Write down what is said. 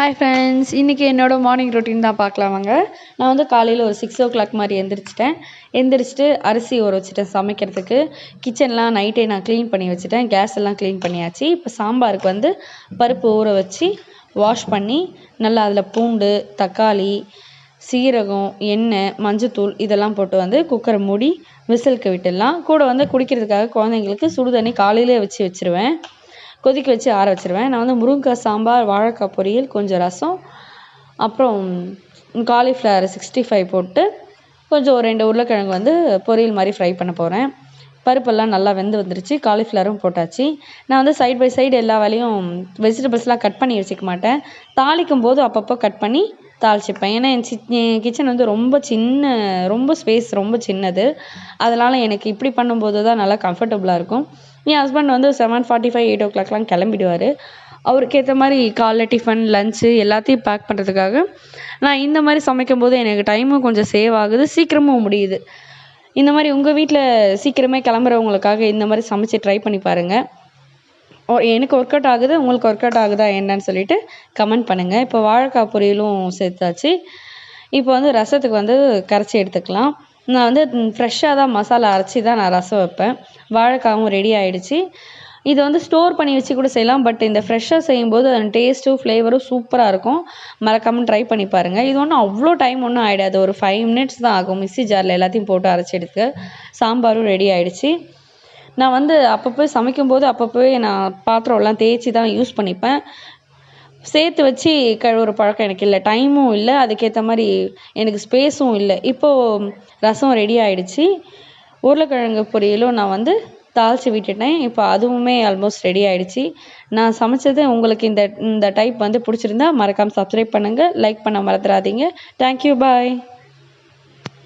Hi friends, இன்றைக்கி என்னோடய morning routine தான் பார்க்கலாம் வாங்க. நான் வந்து காலையில் ஒரு 6 o'clock மாதிரி எந்திரிச்சிட்டு அரிசி ஊற வச்சுட்டேன் சமைக்கிறதுக்கு. கிச்சன்லாம் நைட்டே நான் க்ளீன் பண்ணி வச்சுட்டேன். கேஸ் எல்லாம் க்ளீன் பண்ணியாச்சு. இப்போ சாம்பாருக்கு வந்து பருப்பு ஊற வச்சு வாஷ் பண்ணி நல்லா அதில் பூண்டு, தக்காளி, சீரகம், எண்ணெய், மஞ்சத்தூள் இதெல்லாம் போட்டு வந்து குக்கரை மூடி விசிலுக்கு விட்டுடலாம். கூட வந்து குடிக்கிறதுக்காக குழந்தைங்களுக்கு சுடுதண்ணி காலையிலே வச்சுருவேன். கொதிக்க வச்சு ஆற வச்சுருவேன். நான் வந்து முருங்கைக்காய் சாம்பார், வாழைக்காய் பொரியல், கொஞ்சம் ரசம், அப்புறம் காலிஃப்ளவர் 65 போட்டு கொஞ்சம் ஒரு 2 உருளைக்கிழங்கு வந்து பொரியல் மாதிரி ஃப்ரை பண்ண போகிறேன். பருப்பெல்லாம் நல்லா வெந்து வந்துருச்சு. காலிஃப்ளவரும் போட்டாச்சு. நான் வந்து சைட் பை சைடு எல்லா வேலையும் வெஜிடபிள்ஸ்லாம் கட் பண்ணி வச்சுக்க மாட்டேன். தாளிக்கும் போது அப்பப்போ கட் பண்ணி தாளிச்சுப்பேன். ஏன்னா என் கிச்சன் வந்து ரொம்ப ஸ்பேஸ் ரொம்ப சின்னது. அதனால் எனக்கு இப்படி பண்ணும்போது தான் நல்லா கம்ஃபர்டபுளாக இருக்கும். என் ஹஸ்பண்ட் வந்து 7:45 8 o'clockலாம் கிளம்பிடுவார். அவருக்கு ஏற்ற மாதிரி காலைல டிஃபன், லஞ்சு எல்லாத்தையும் பேக் பண்ணுறதுக்காக நான் இந்த மாதிரி சமைக்கும் போது எனக்கு டைமும் கொஞ்சம் சேவ் ஆகுது, சீக்கிரமும் முடியுது. இந்த மாதிரி உங்கள் வீட்டில் சீக்கிரமே கிளம்புறவங்களுக்காக இந்த மாதிரி சமைச்சு ட்ரை பண்ணி பாருங்கள். எனக்கு ஒர்க் அவுட் ஆகுது, உங்களுக்கு ஒர்க் அவுட் ஆகுதா என்னன்னு சொல்லிட்டு கமெண்ட் பண்ணுங்கள். இப்போ வாழைக்காய் பொரியலும் சேர்த்தாச்சு. இப்போ வந்து ரசத்துக்கு வந்து கரைச்சி எடுத்துக்கலாம். நான் வந்து ஃப்ரெஷ்ஷாக தான் மசாலா அரைச்சி தான் நான் ரசம் வைப்பேன். வாழைக்காவும் ரெடி ஆகிடுச்சு. இதை வந்து ஸ்டோர் பண்ணி வச்சு கூட செய்யலாம். பட் இந்த ஃப்ரெஷ்ஷாக செய்யும்போது அதன் டேஸ்ட்டும் ஃப்ளேவரும் சூப்பராக இருக்கும். மறக்காமல் ட்ரை பண்ணி பாருங்கள். இது ஒன்றும் அவ்வளோ டைம் ஒன்றும் ஆகிடாது. ஒரு 5 minutes தான் ஆகும். மிக்ஸி ஜாரில் எல்லாத்தையும் போட்டு அரைச்சி எடுத்து. சாம்பாரும் ரெடி ஆகிடுச்சு. நான் வந்து அப்பப்போ சமைக்கும்போது அப்பப்போவே நான் பாத்திரம்லாம் தேய்ச்சி தான் யூஸ் பண்ணிப்பேன். சேர்த்து வச்சு கழுவுற பழக்கம் எனக்கு இல்லை. டைமும் இல்லை, அதுக்கேற்ற மாதிரி எனக்கு ஸ்பேஸும் இல்லை. இப்போது ரசம் ரெடி ஆகிடுச்சு. உருளைக்கிழங்கு பொரியலும் நான் வந்து தாளித்து விட்டுட்டேன். இப்போ அதுவுமே ஆல்மோஸ்ட் ரெடி ஆகிடுச்சு. நான் சமைச்சது உங்களுக்கு இந்த டைப் வந்து பிடிச்சிருந்தா மறக்காமல் சப்ஸ்கிரைப் பண்ணுங்கள், லைக் பண்ண மறந்துடாதீங்க. தேங்க்யூ, பாய்.